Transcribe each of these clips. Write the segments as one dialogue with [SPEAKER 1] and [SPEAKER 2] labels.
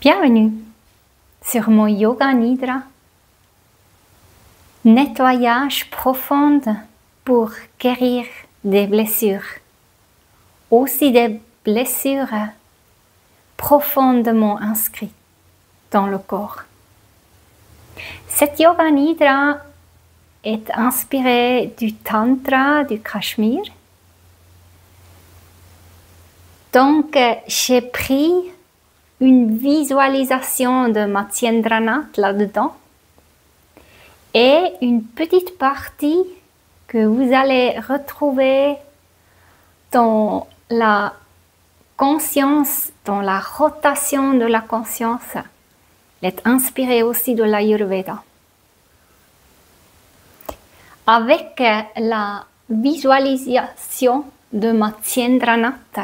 [SPEAKER 1] Bienvenue sur mon Yoga Nidra. Nettoyage profond pour guérir des blessures. Aussi des blessures profondément inscrites dans le corps. Cette Yoga Nidra est inspirée du Tantra du Cachemire. Donc, j'ai pris une visualisation de Matsyendranath là-dedans et une petite partie que vous allez retrouver dans la conscience, dans la rotation de la conscience. Elle est inspirée aussi de l'Ayurveda. Avec la visualisation de Matsyendranath,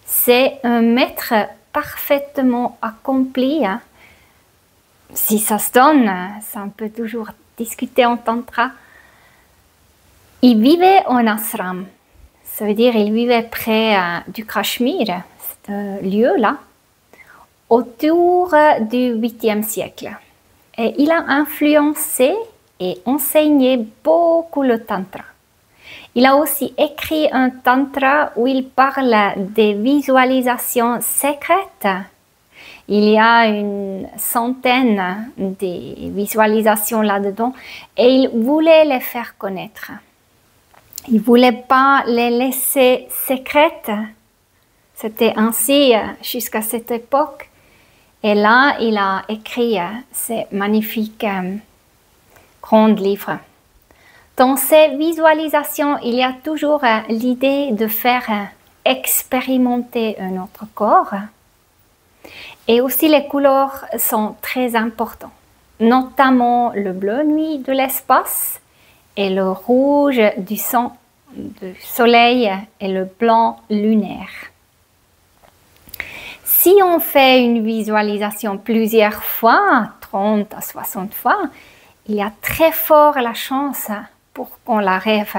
[SPEAKER 1] c'est un maître parfaitement accompli. Si ça se donne, ça on peut toujours discuter en tantra. Il vivait en ashram, ça veut dire il vivait près du Cachemire, ce lieu-là, autour du 8e siècle. Et il a influencé et enseigné beaucoup le tantra. Il a aussi écrit un tantra où il parle des visualisations secrètes. Il y a une centaine de visualisations là-dedans et il voulait les faire connaître. Il ne voulait pas les laisser secrètes. C'était ainsi jusqu'à cette époque. Et là, il a écrit ces magnifiques grands livres. Dans ces visualisations, il y a toujours l'idée de faire expérimenter notre corps. Et aussi les couleurs sont très importantes, notamment le bleu nuit de l'espace et le rouge du soleil et le blanc lunaire. Si on fait une visualisation plusieurs fois, 30 à 60 fois, il y a très fort la chance pour qu'on la rêve.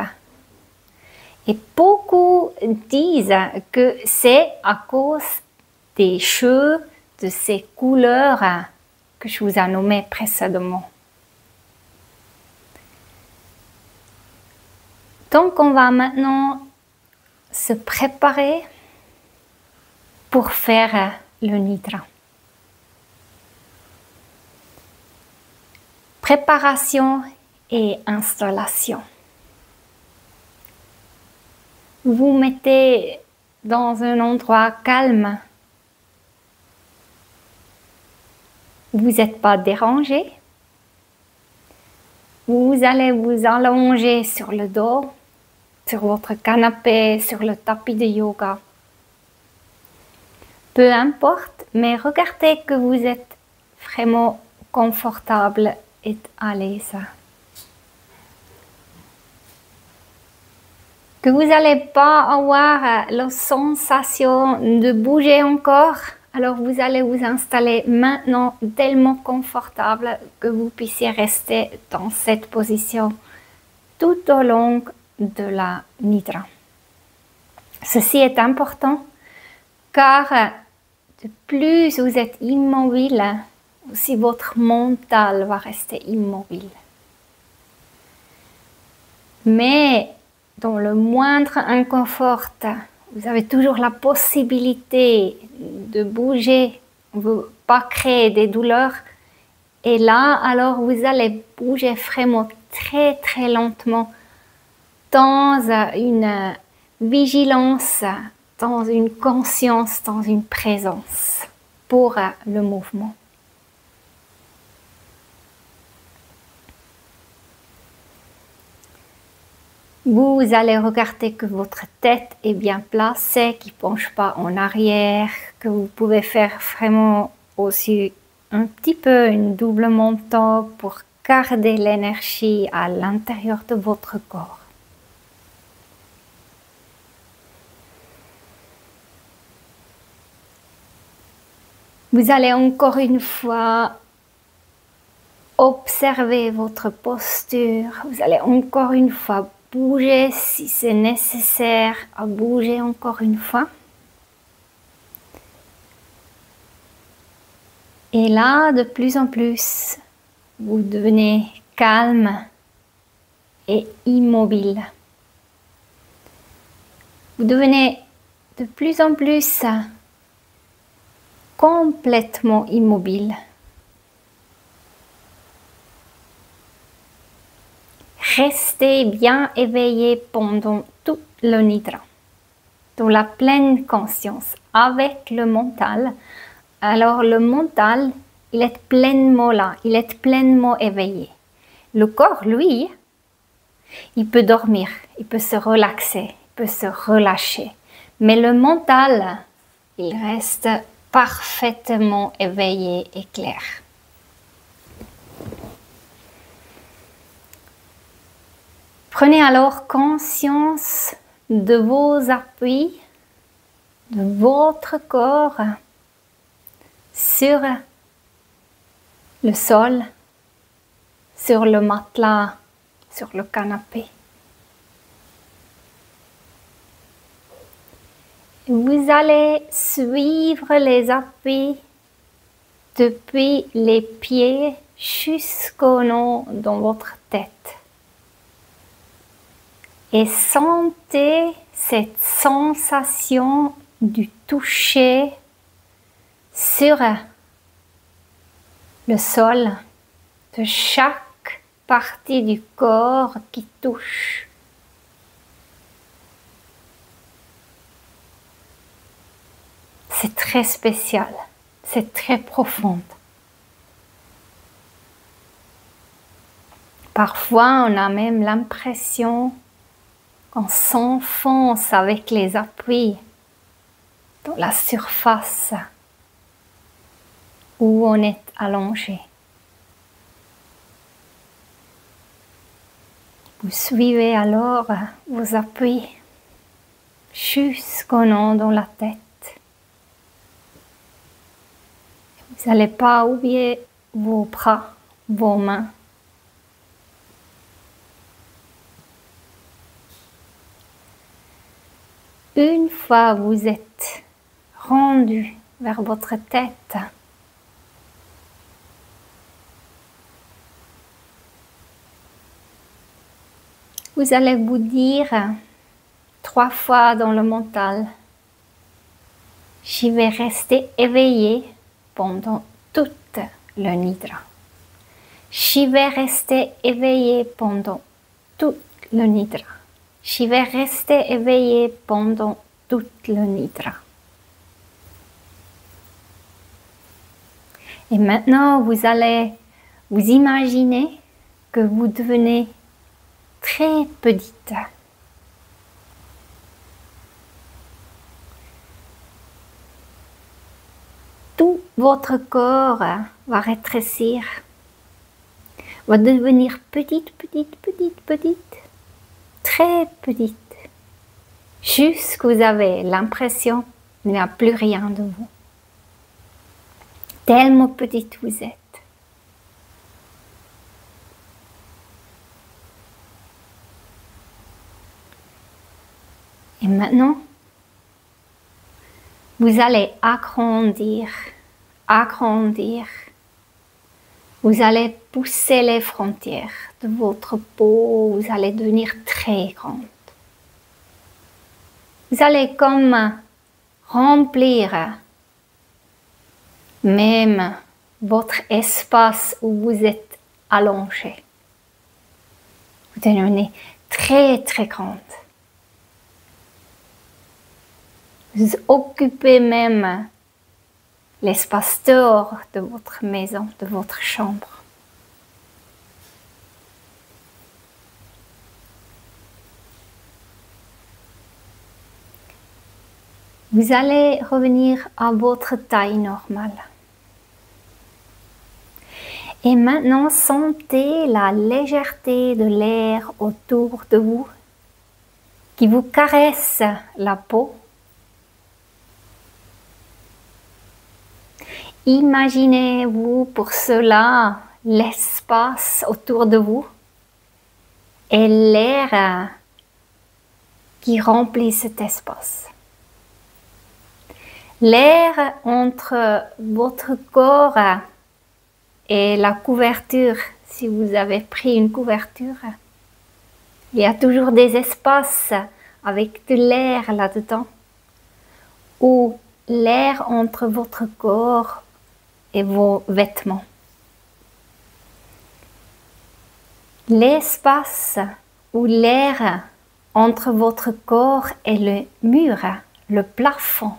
[SPEAKER 1] Et beaucoup disent que c'est à cause des jeux de ces couleurs que je vous ai nommées précédemment. Donc on va maintenant se préparer pour faire le Nidra. Préparation et installation. Vous mettez dans un endroit calme. Vous n'êtes pas dérangé. Vous allez vous allonger sur le dos, sur votre canapé, sur le tapis de yoga. Peu importe, mais regardez que vous êtes vraiment confortable et à l'aise. Que vous n'allez pas avoir la sensation de bouger encore, alors vous allez vous installer maintenant tellement confortable que vous puissiez rester dans cette position tout au long de la Nidra. Ceci est important car de plus vous êtes immobile, aussi votre mental va rester immobile. Mais dans le moindre inconfort, vous avez toujours la possibilité de bouger, de ne pas créer des douleurs. Et là, alors, vous allez bouger vraiment très, très lentement dans une vigilance, dans une conscience, dans une présence pour le mouvement. Vous allez regarder que votre tête est bien placée, qu'il ne penche pas en arrière, que vous pouvez faire vraiment aussi un petit peu une double menton pour garder l'énergie à l'intérieur de votre corps. Vous allez encore une fois observer votre posture. Vous allez encore une fois bouger si c'est nécessaire à bouger encore une fois. Et là, de plus en plus, vous devenez calme et immobile. Vous devenez de plus en plus complètement immobile. Restez bien éveillé pendant toute le nidra, dans la pleine conscience, avec le mental. Alors le mental, il est pleinement là, il est pleinement éveillé. Le corps, lui, il peut dormir, il peut se relaxer, il peut se relâcher. Mais le mental, il reste parfaitement éveillé et clair. Prenez alors conscience de vos appuis, de votre corps sur le sol, sur le matelas, sur le canapé. Vous allez suivre les appuis depuis les pieds jusqu'au nez dans votre tête. Et sentez cette sensation du toucher sur le sol de chaque partie du corps qui touche. C'est très spécial, c'est très profond. Parfois, on a même l'impression qu'on s'enfonce avec les appuis dans la surface où on est allongé. Vous suivez alors vos appuis jusqu'au nez dans la tête. Vous n'allez pas oublier vos bras, vos mains. Une fois vous êtes rendu vers votre tête, vous allez vous dire 3 fois dans le mental, je vais rester éveillé pendant toute le nidra. Je vais rester éveillé pendant toute le nidra. Je vais rester éveillé pendant toute le nidra. Et maintenant, vous allez vous imaginer que vous devenez très petite. Tout votre corps va rétrécir, va devenir petite, très petite, jusqu'à vous avez l'impression qu'il n'y a plus rien de vous. Tellement petite vous êtes. Et maintenant, vous allez agrandir, agrandir. Vous allez pousser les frontières de votre peau, vous allez devenir très grande. Vous allez comme remplir même votre espace où vous êtes allongé. Vous devenez très très grande. Vous occupez même l'espace dehors de votre maison, de votre chambre. Vous allez revenir à votre taille normale. Et maintenant, sentez la légèreté de l'air autour de vous qui vous caresse la peau. Imaginez-vous pour cela l'espace autour de vous et l'air qui remplit cet espace. L'air entre votre corps et la couverture, si vous avez pris une couverture, il y a toujours des espaces avec de l'air là-dedans, ou l'air entre votre corps et vos vêtements. L'espace ou l'air entre votre corps et le mur, le plafond.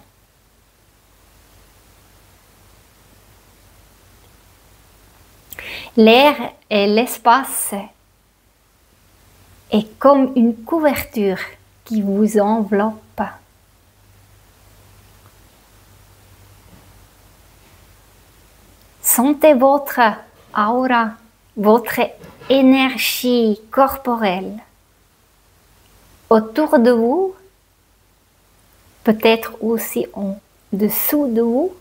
[SPEAKER 1] L'air et l'espace est comme une couverture qui vous enveloppe. Sentez votre aura, votre énergie corporelle autour de vous, peut-être aussi en dessous de vous.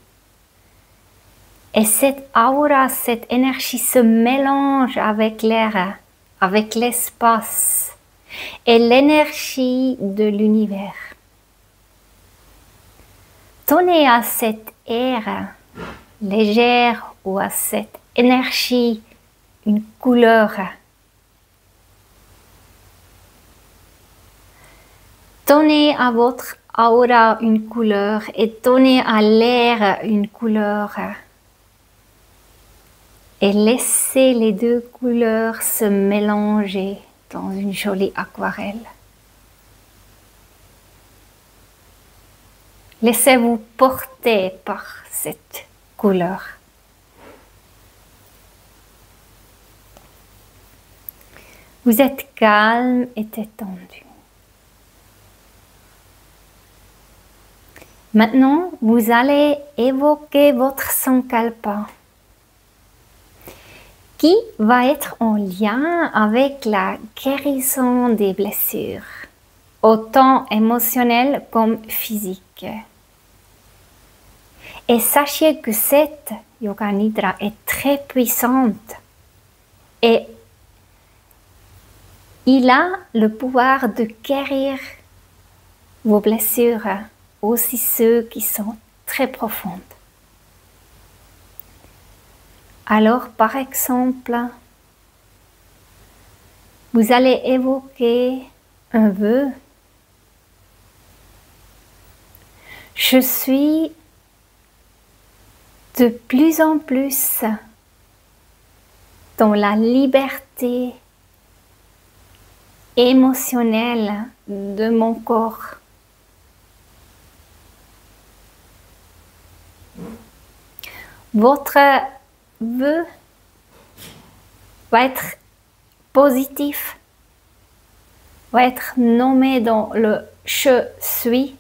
[SPEAKER 1] Et cette aura, cette énergie se mélange avec l'air, avec l'espace et l'énergie de l'univers. Donnez à cet air légère ou à cette énergie une couleur. Donnez à votre aura une couleur et donnez à l'air une couleur. Et laissez les deux couleurs se mélanger dans une jolie aquarelle. Laissez-vous porter par cette couleur. Vous êtes calme et détendu. Maintenant, vous allez évoquer votre sankalpa, qui va être en lien avec la guérison des blessures, autant émotionnelles comme physiques. Et sachez que cette Yoga Nidra est très puissante et il a le pouvoir de guérir vos blessures, aussi ceux qui sont très profondes. Alors, par exemple, vous allez évoquer un vœu. Je suis de plus en plus dans la liberté émotionnelle de mon corps. Votre vœu va être positif, va être nommé dans le « je suis »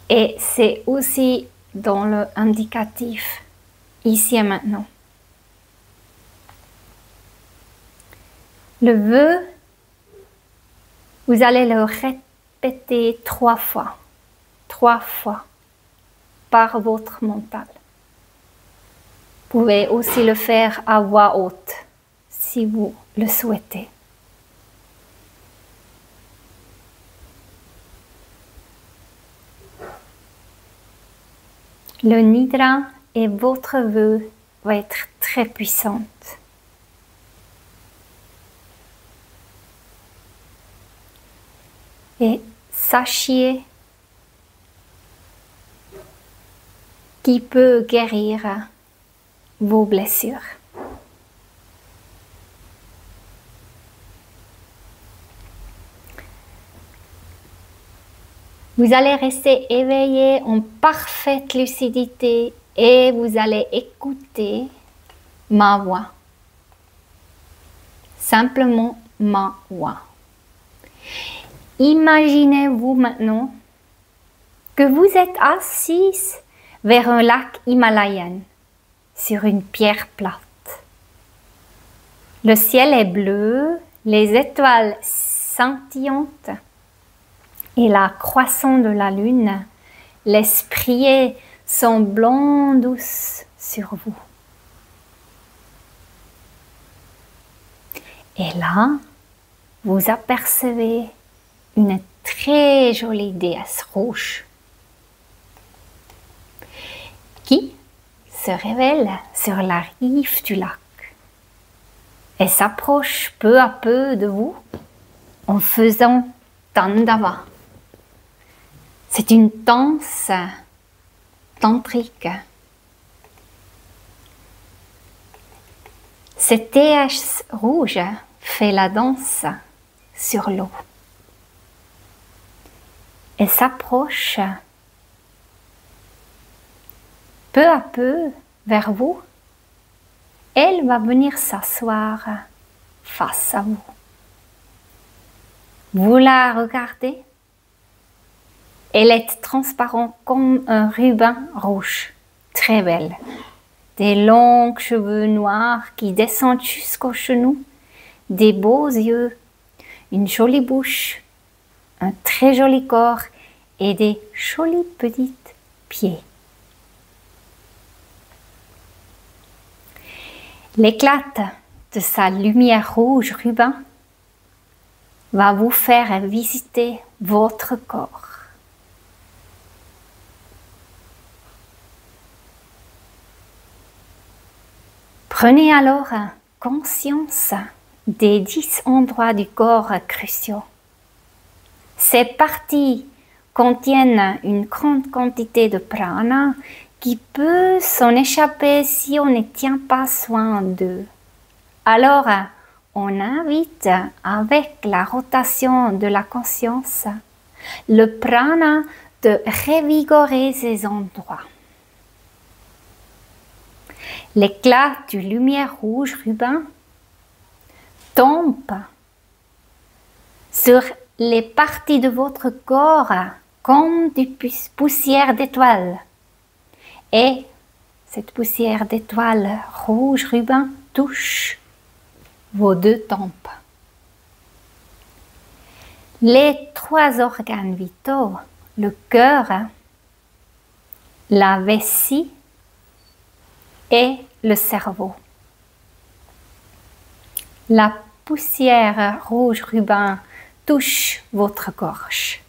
[SPEAKER 1] et c'est aussi dans le indicatif, ici et maintenant. Le vœu, vous allez le répéter 3 fois par votre mental. Vous pouvez aussi le faire à voix haute si vous le souhaitez. Le Nidra et votre vœu va être très puissante. Et sachez qui peut guérir vos blessures. Vous allez rester éveillé en parfaite lucidité et vous allez écouter ma voix. Simplement ma voix. Imaginez-vous maintenant que vous êtes assise vers un lac himalayen sur une pierre plate. Le ciel est bleu, les étoiles scintillantes et la croissance de la lune laisse prier son blanc douce sur vous. Et là, vous apercevez une très jolie déesse rouge qui se révèle sur la rive du lac et s'approche peu à peu de vous en faisant Tandava. C'est une danse tantrique. Cette déesse rouge fait la danse sur l'eau. Elle s'approche peu à peu vers vous. Elle va venir s'asseoir face à vous. Vous la regardez. Elle est transparente comme un ruban rouge, très belle. Des longs cheveux noirs qui descendent jusqu'aux genoux, des beaux yeux, une jolie bouche, un très joli corps et des jolis petits pieds. L'éclat de sa lumière rouge ruban va vous faire visiter votre corps. Prenez alors conscience des 10 endroits du corps cruciaux. Ces parties contiennent une grande quantité de prana qui peut s'en échapper si on ne tient pas soin d'eux. Alors, on invite avec la rotation de la conscience le prana de revigorer ces endroits. L'éclat de lumière rouge ruban tombe sur les parties de votre corps comme des poussières d'étoiles. Et cette poussière d'étoiles rouge ruban touche vos 2 tempes. Les 3 organes vitaux, le cœur, la vessie et le cerveau. La poussière rouge ruban touche votre gorge.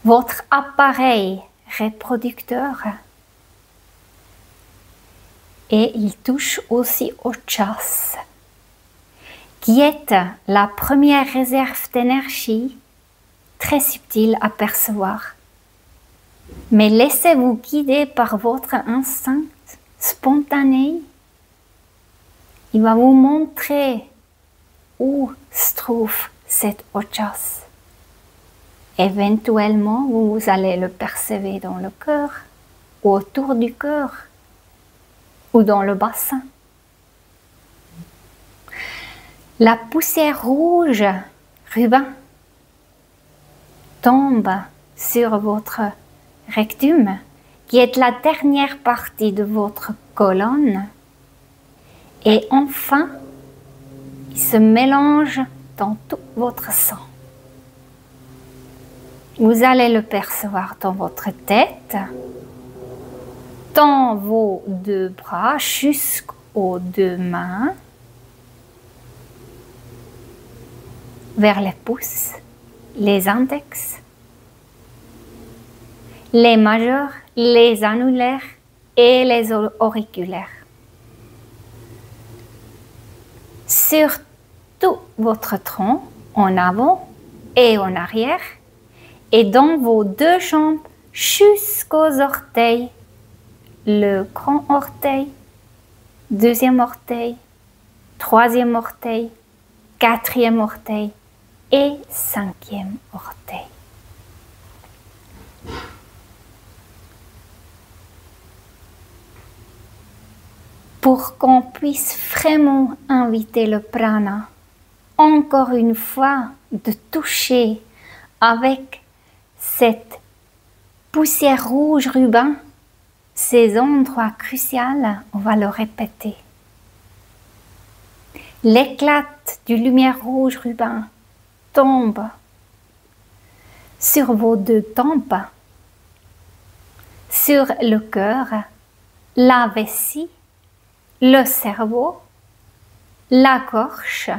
[SPEAKER 1] Votre appareil reproducteur et il touche aussi au chas, qui est la première réserve d'énergie très subtile à percevoir. Mais laissez-vous guider par votre instinct spontané. Il va vous montrer où se trouve cet ojas. Éventuellement, vous allez le percevoir dans le cœur, ou autour du cœur, ou dans le bassin. La poussière rouge ruban tombe sur votre rectum, qui est la dernière partie de votre colonne, et enfin, il se mélange dans tout votre sang. Vous allez le percevoir dans votre tête, dans vos 2 bras jusqu'aux 2 mains, vers les pouces, les index, les majeurs, les annulaires et les auriculaires. Sur tout votre tronc, en avant et en arrière, et dans vos 2 jambes jusqu'aux orteils, le grand orteil, 2e orteil, 3e orteil, 4e orteil et 5e orteil. Pour qu'on puisse vraiment inviter le prana, encore une fois, de toucher avec cette poussière rouge ruban, ces endroits cruciaux, on va le répéter. L'éclat de lumière rouge ruban tombe sur vos 2 tempes, sur le cœur, la vessie, le cerveau, la gorge,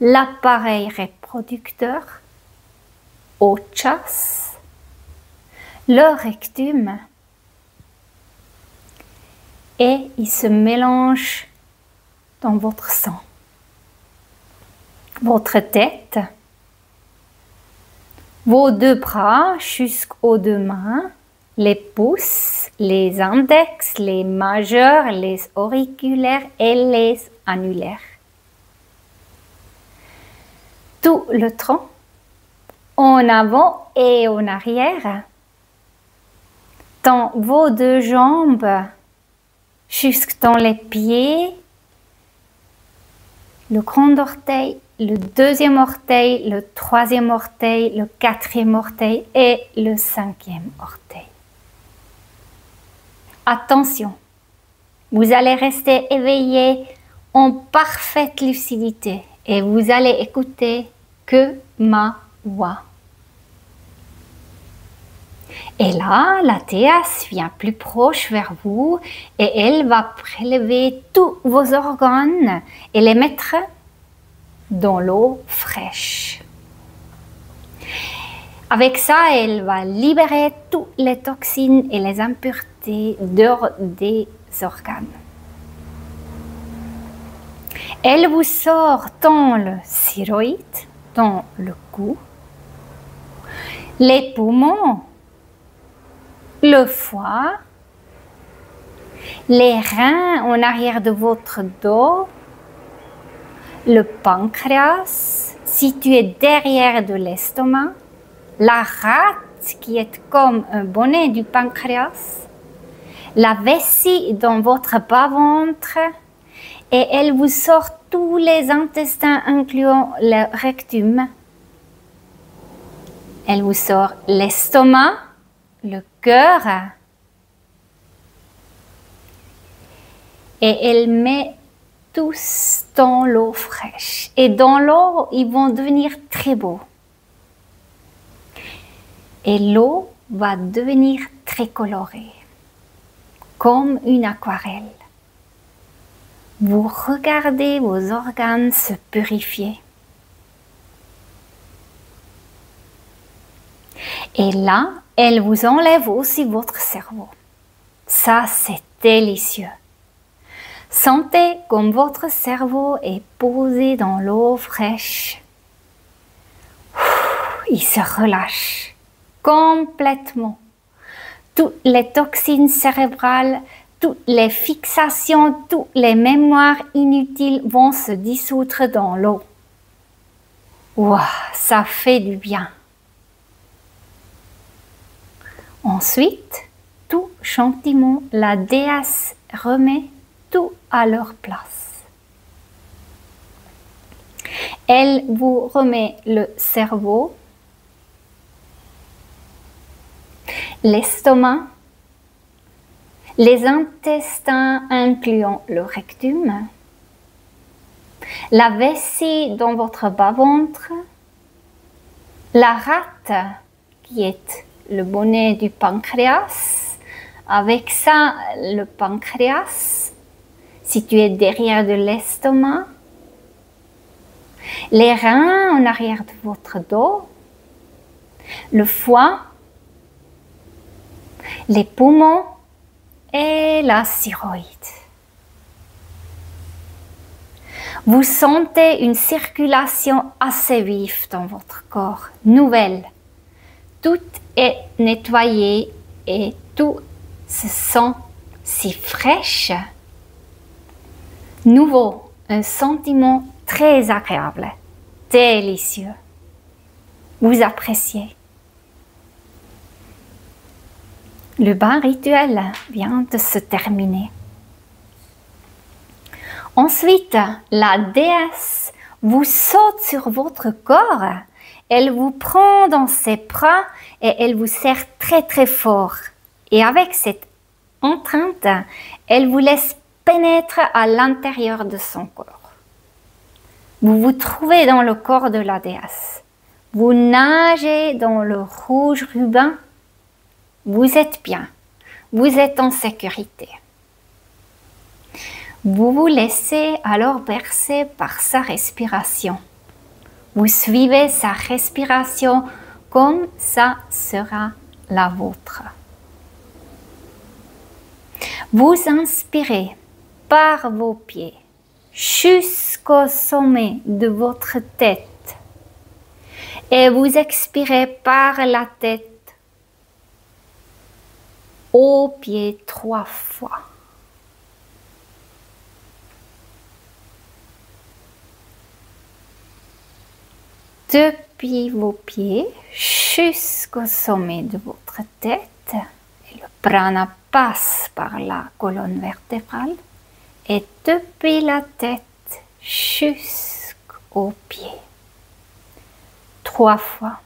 [SPEAKER 1] l'appareil reproducteur, au chas, le rectum et il se mélange dans votre sang. Votre tête, vos deux bras jusqu'aux deux mains, les pouces, les index, les majeurs, les auriculaires et les annulaires. Tout le tronc, en avant et en arrière, dans vos deux jambes, jusque dans les pieds, le grand orteil, le deuxième orteil, le troisième orteil, le quatrième orteil et le cinquième orteil. Attention, vous allez rester éveillé en parfaite lucidité et vous allez écouter que ma voix. Et là, la déesse vient plus proche vers vous et elle va prélever tous vos organes et les mettre dans l'eau fraîche. Avec ça, elle va libérer toutes les toxines et les impuretés dehors des organes. Elle vous sort dans le thyroïde, dans le cou, les poumons, le foie, les reins en arrière de votre dos, le pancréas situé derrière de l'estomac, la rate qui est comme un bonnet du pancréas, la vessie dans votre bas-ventre et elle vous sort tous les intestins incluant le rectum. Elle vous sort l'estomac, le cœur et elle met tous dans l'eau fraîche. Et dans l'eau, ils vont devenir très beaux. Et l'eau va devenir très colorée, comme une aquarelle. Vous regardez vos organes se purifier. Et là, elle vous enlève aussi votre cerveau. Ça, c'est délicieux. Sentez comme votre cerveau est posé dans l'eau fraîche. Il se relâche complètement. Toutes les toxines cérébrales, toutes les fixations, toutes les mémoires inutiles vont se dissoudre dans l'eau. Waouh, ça fait du bien. Ensuite, tout gentiment, la déesse remet tout à leur place. Elle vous remet le cerveau, l'estomac, les intestins incluant le rectum, la vessie dans votre bas-ventre, la rate qui est le bonnet du pancréas, avec ça le pancréas situé derrière de l'estomac, les reins en arrière de votre dos, le foie, les poumons et la thyroïde. Vous sentez une circulation assez vive dans votre corps, nouvelle. Tout est nettoyé et tout se sent si fraîche. Nouveau, un sentiment très agréable, délicieux. Vous appréciez. Le bain rituel vient de se terminer. Ensuite, la déesse vous saute sur votre corps. Elle vous prend dans ses bras et elle vous serre très très fort. Et avec cette entrainte, elle vous laisse pénétrer à l'intérieur de son corps. Vous vous trouvez dans le corps de la déesse. Vous nagez dans le rouge ruban. Vous êtes bien. Vous êtes en sécurité. Vous vous laissez alors bercer par sa respiration. Vous suivez sa respiration comme ça sera la vôtre. Vous inspirez par vos pieds jusqu'au sommet de votre tête et vous expirez par la tête aux pieds 3 fois. Depuis vos pieds jusqu'au sommet de votre tête, et le prana passe par la colonne vertébrale, et depuis la tête jusqu'aux pieds. 3 fois.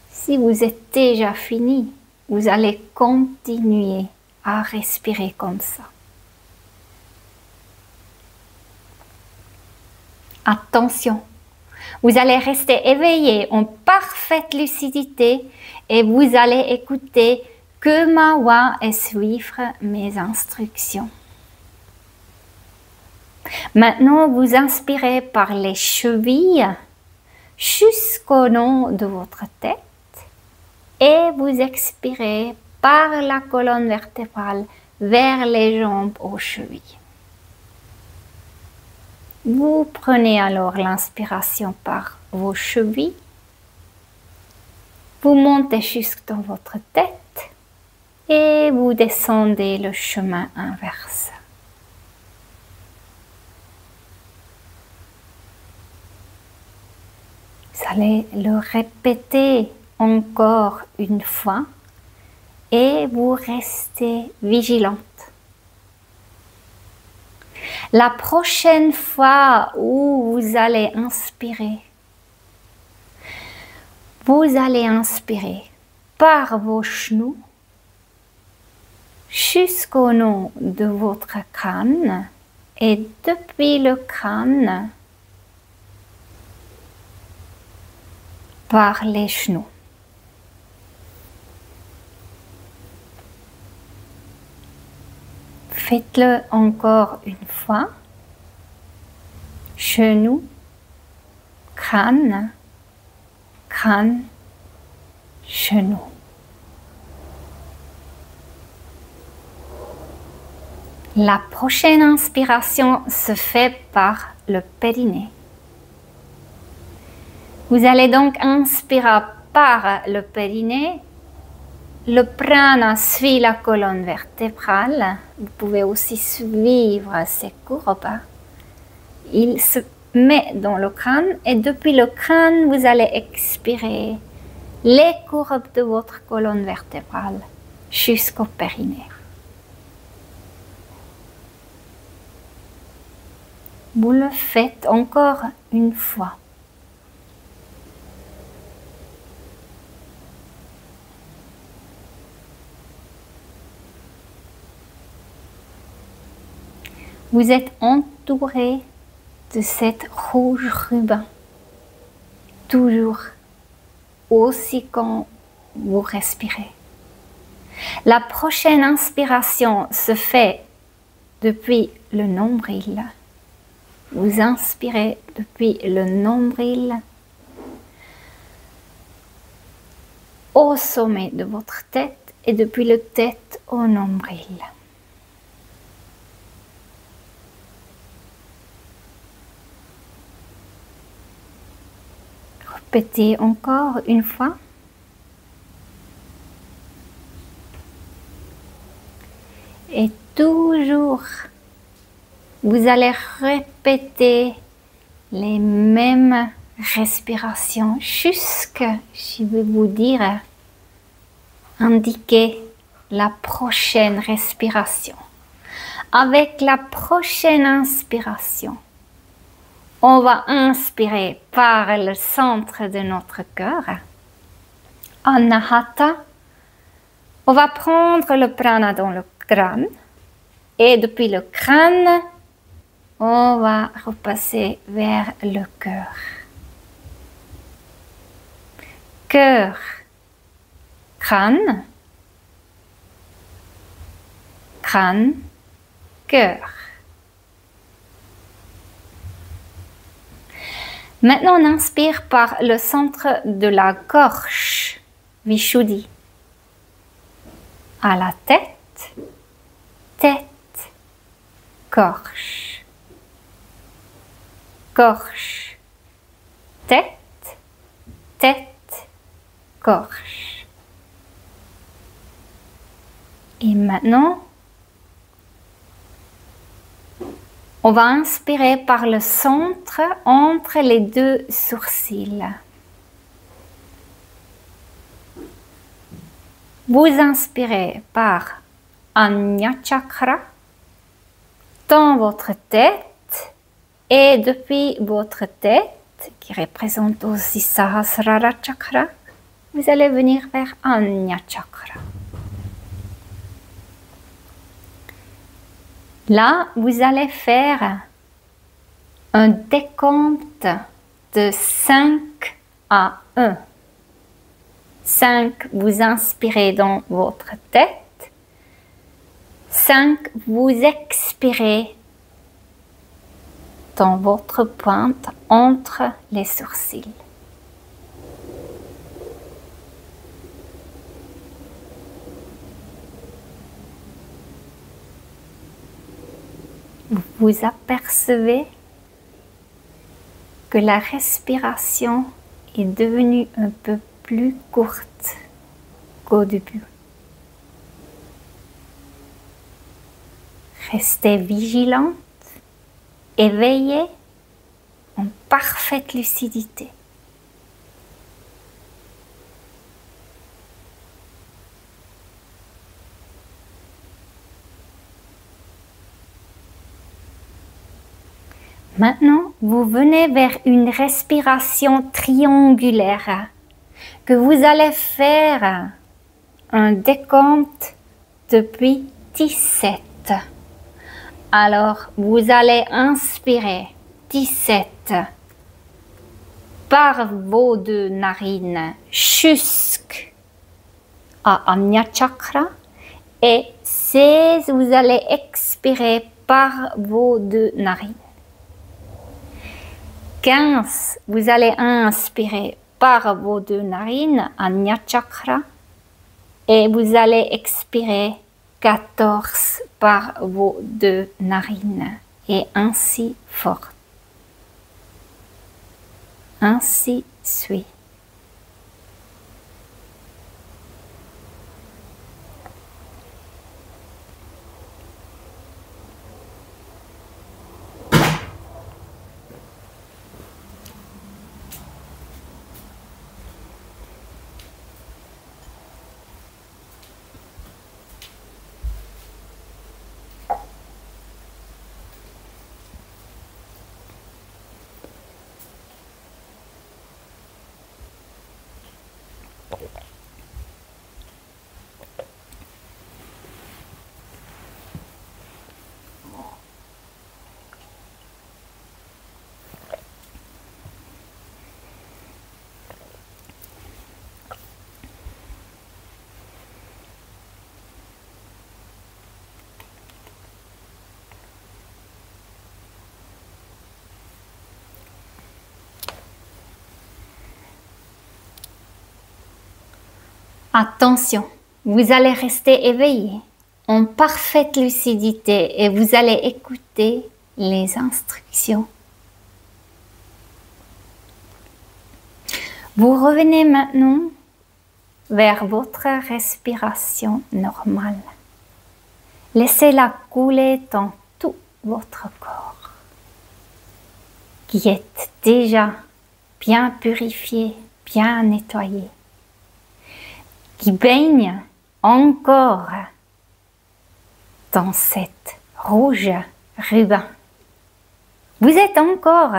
[SPEAKER 1] Si vous êtes déjà fini, vous allez continuer à respirer comme ça. Attention, vous allez rester éveillé en parfaite lucidité et vous allez écouter que ma voix et suivre mes instructions. Maintenant, vous inspirez par les chevilles jusqu'au nom de votre tête et vous expirez par la colonne vertébrale vers les jambes aux chevilles. Vous prenez alors l'inspiration par vos chevilles, vous montez jusque dans votre tête et vous descendez le chemin inverse. Vous allez le répéter encore une fois et vous restez vigilante. La prochaine fois où vous allez inspirer par vos genoux jusqu'au nom de votre crâne et depuis le crâne par les genoux. Faites-le encore une fois. Genoux, crâne, crâne, genou. La prochaine inspiration se fait par le périnée. Vous allez donc inspirer par le périnée. Le prana suit la colonne vertébrale. Vous pouvez aussi suivre ces courbes. Il se met dans le crâne et depuis le crâne, vous allez expirer les courbes de votre colonne vertébrale jusqu'au périnée. Vous le faites encore une fois. Vous êtes entouré de cette rouge ruban, toujours aussi quand vous respirez. La prochaine inspiration se fait depuis le nombril. Vous inspirez depuis le nombril au sommet de votre tête et depuis le tête au nombril. Répétez encore une fois. Et toujours, vous allez répéter les mêmes respirations jusqu'à, je vais vous dire, indiquer la prochaine respiration. Avec la prochaine inspiration, on va inspirer par le centre de notre cœur. Anahata. On va prendre le prana dans le crâne. Et depuis le crâne, on va repasser vers le cœur. Cœur, crâne, crâne, cœur. Maintenant, on inspire par le centre de la gorge, Vishuddhi. À la tête, tête, gorge, gorge, tête, tête, gorge. Et maintenant, on va inspirer par le centre entre les deux sourcils. Vous inspirez par Ajna Chakra dans votre tête et depuis votre tête, qui représente aussi Sahasrara Chakra, vous allez venir vers Ajna Chakra. Là, vous allez faire un décompte de 5 à 1. 5, vous inspirez dans votre tête. 5, vous expirez dans votre pointe entre les sourcils. Vous apercevez que la respiration est devenue un peu plus courte qu'au début. Restez vigilante, éveillée, en parfaite lucidité. Maintenant, vous venez vers une respiration triangulaire que vous allez faire un décompte depuis 17. Alors, vous allez inspirer 17 par vos deux narines jusqu'à Ajna Chakra et 16, vous allez expirer par vos deux narines. 15, vous allez inspirer par vos deux narines, Ajna Chakra, et vous allez expirer 14 par vos deux narines, et ainsi fort. Ainsi suit. Attention, vous allez rester éveillé, en parfaite lucidité et vous allez écouter les instructions. Vous revenez maintenant vers votre respiration normale. Laissez-la couler dans tout votre corps, qui est déjà bien purifié, bien nettoyé, qui baigne encore dans cette rouge ruban. Vous êtes encore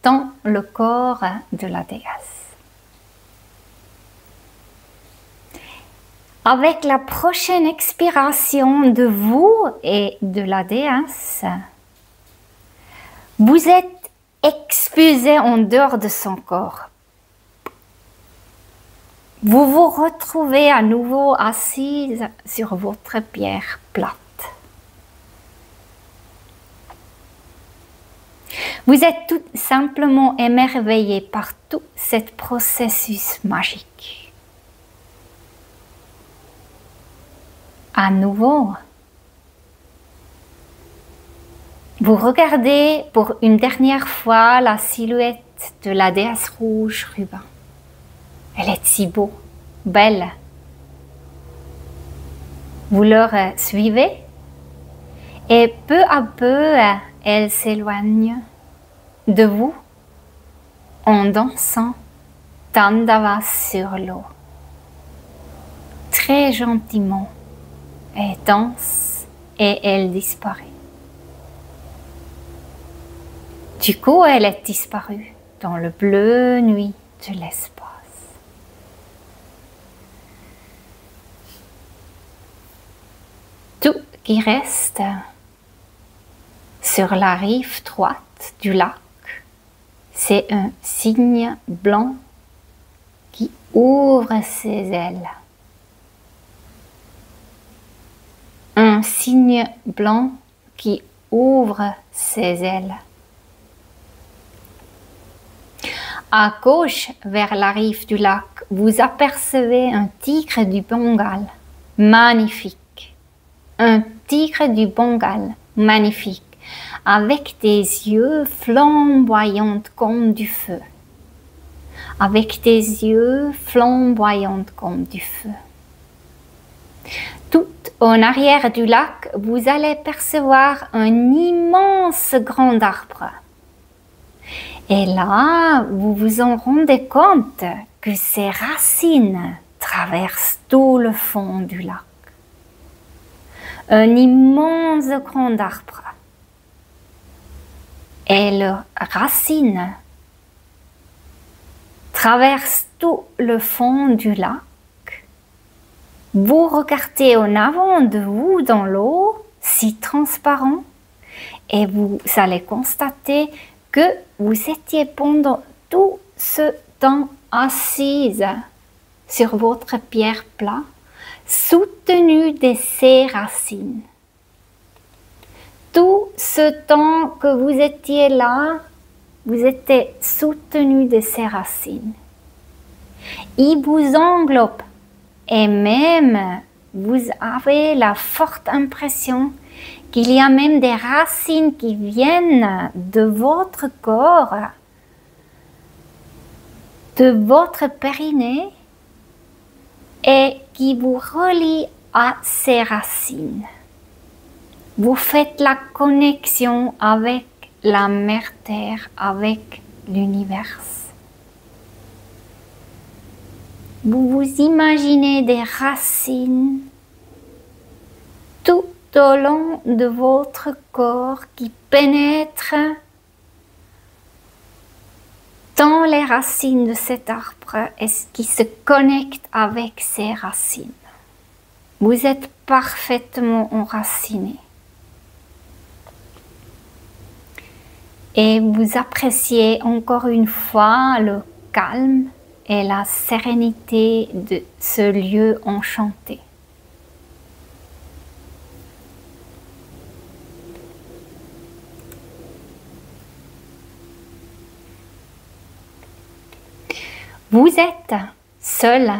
[SPEAKER 1] dans le corps de la déesse. Avec la prochaine expiration de vous et de la déesse, vous êtes expulsé en dehors de son corps. Vous vous retrouvez à nouveau assise sur votre pierre plate. Vous êtes tout simplement émerveillé par tout ce processus magique. À nouveau, vous regardez pour une dernière fois la silhouette de la déesse rouge ruban. Elle est si belle. Vous leur suivez et peu à peu, elle s'éloigne de vous en dansant Tandava sur l'eau. Très gentiment, elle danse et elle disparaît. Du coup, elle est disparue dans le bleu nuit de l'espace. Tout qui reste sur la rive droite du lac, c'est un cygne blanc qui ouvre ses ailes. Un cygne blanc qui ouvre ses ailes. À gauche, vers la rive du lac, vous apercevez un tigre du Bengale, magnifique. Un tigre du Bengale, magnifique, avec des yeux flamboyants comme du feu. Avec des yeux flamboyants comme du feu. Tout en arrière du lac, vous allez percevoir un immense grand arbre. Et là, vous vous en rendez compte que ses racines traversent tout le fond du lac. Un immense grand arbre. Et leurs racines traversent tout le fond du lac. Vous regardez en avant de vous dans l'eau, si transparent, et vous allez constater que vous étiez pendant tout ce temps assise sur votre pierre plate, soutenue de ses racines. Tout ce temps que vous étiez là, vous étiez soutenu de ses racines. Il vous englobe et même vous avez la forte impression qu'il y a même des racines qui viennent de votre corps, de votre périnée et qui vous relient à ces racines. Vous faites la connexion avec la Mère Terre, avec l'univers. Vous vous imaginez des racines tout au long de votre corps qui pénètrent dans les racines de cet arbre et qui se connectent avec ces racines. Vous êtes parfaitement enraciné. Et vous appréciez encore une fois le calme et la sérénité de ce lieu enchanté. Vous êtes seul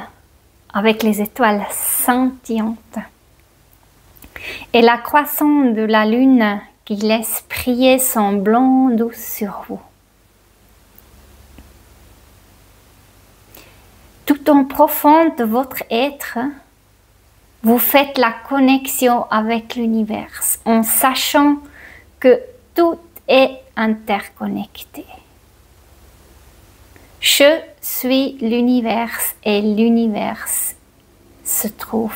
[SPEAKER 1] avec les étoiles scintillantes et la croissance de la lune qui laisse briller son blanc doux sur vous. Tout en profond de votre être, vous faites la connexion avec l'univers en sachant que tout est interconnecté. Je suis l'univers et l'univers se trouve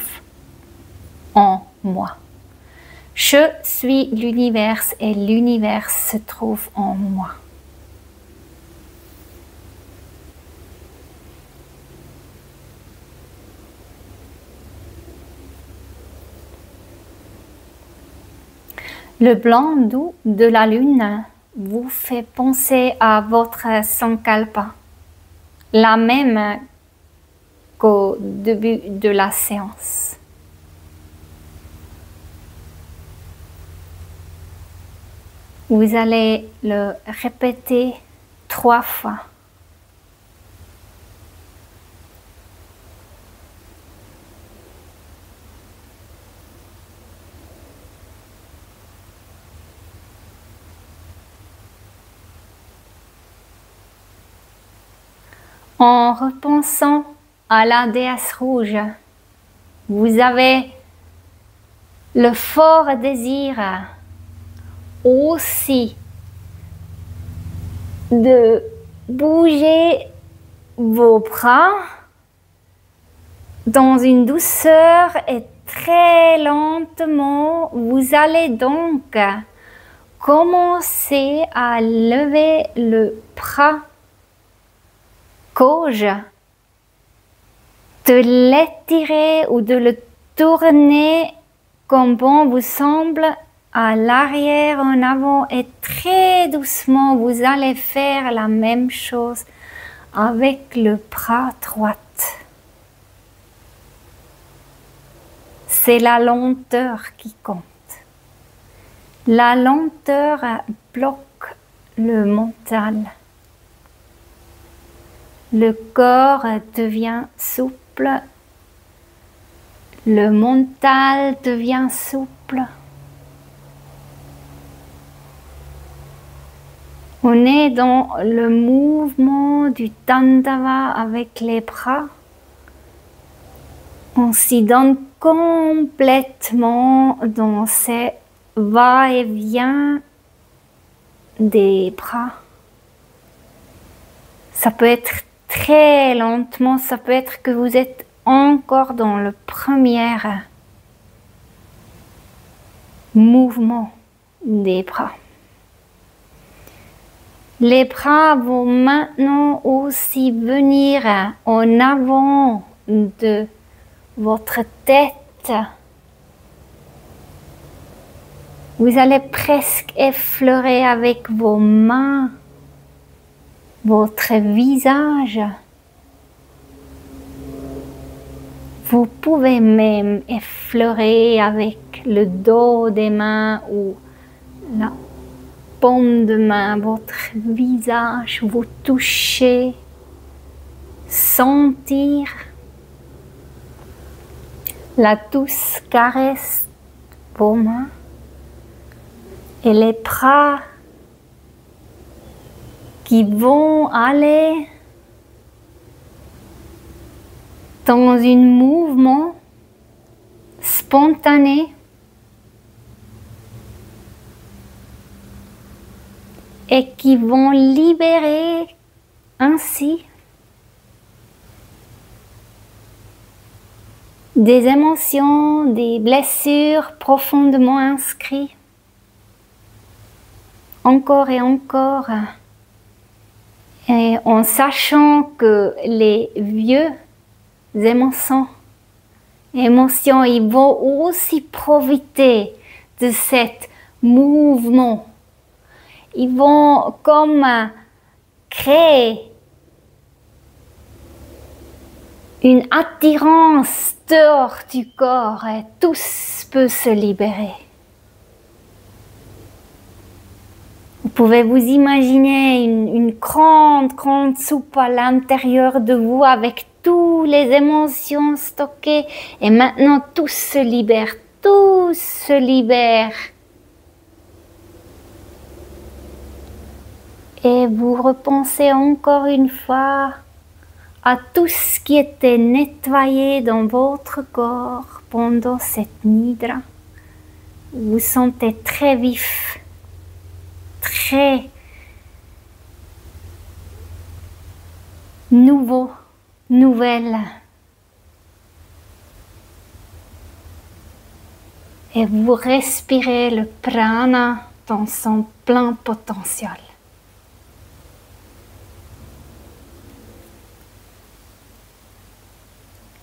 [SPEAKER 1] en moi. Je suis l'univers et l'univers se trouve en moi. Le blanc doux de la lune vous fait penser à votre sankalpa, la même qu'au début de la séance. Vous allez le répéter 3 fois. En repensant à la déesse rouge, vous avez le fort désir aussi de bouger vos bras dans une douceur et très lentement, vous allez donc commencer à lever le bras gauche, de l'étirer ou de le tourner comme bon vous semble à l'arrière, en avant, et très doucement vous allez faire la même chose avec le bras droit. C'est la lenteur qui compte. La lenteur bloque le mental. Le corps devient souple. Le mental devient souple. On est dans le mouvement du Tandava avec les bras. On s'y donne complètement dans ces va-et-vient des bras. Ça peut être très lentement, ça peut être que vous êtes encore dans le premier mouvement des bras. Les bras vont maintenant aussi venir en avant de votre tête. Vous allez presque effleurer avec vos mains votre visage. Vous pouvez même effleurer avec le dos des mains ou la paume de main votre visage, vous toucher, sentir la douce caresse de vos mains et les bras qui vont aller dans un mouvement spontané et qui vont libérer ainsi des émotions, des blessures profondément inscrites, encore et encore, et en sachant que les vieux émotions, ils vont aussi profiter de cet mouvement. Ils vont comme créer une attirance dehors du corps et tous peuvent se libérer. Vous pouvez vous imaginer une grande soupe à l'intérieur de vous avec toutes les émotions stockées et maintenant tous se libèrent, tous se libèrent. Et vous repensez encore une fois à tout ce qui était nettoyé dans votre corps pendant cette nidra. Vous vous sentez très vif, très nouveau, nouvelle. Et vous respirez le prana dans son plein potentiel.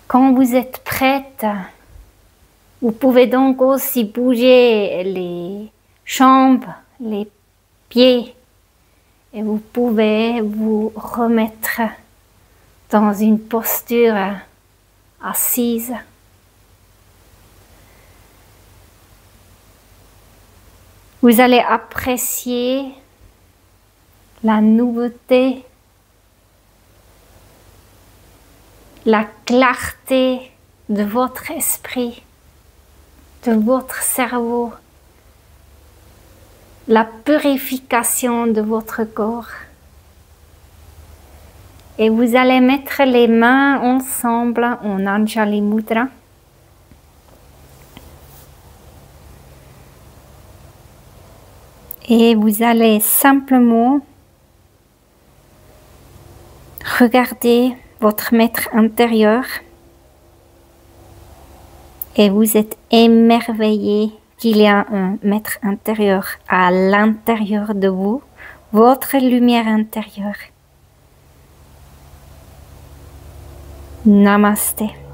[SPEAKER 1] Quand vous êtes prête, vous pouvez donc aussi bouger les jambes, les pieds, et vous pouvez vous remettre dans une posture assise. Vous allez apprécier la nouveauté, la clarté de votre esprit, de votre cerveau, la purification de votre corps. Et vous allez mettre les mains ensemble en Anjali Mudra. Et vous allez simplement regarder votre maître intérieur et vous êtes émerveillé qu'il y a un maître intérieur à l'intérieur de vous, votre lumière intérieure. Namaste.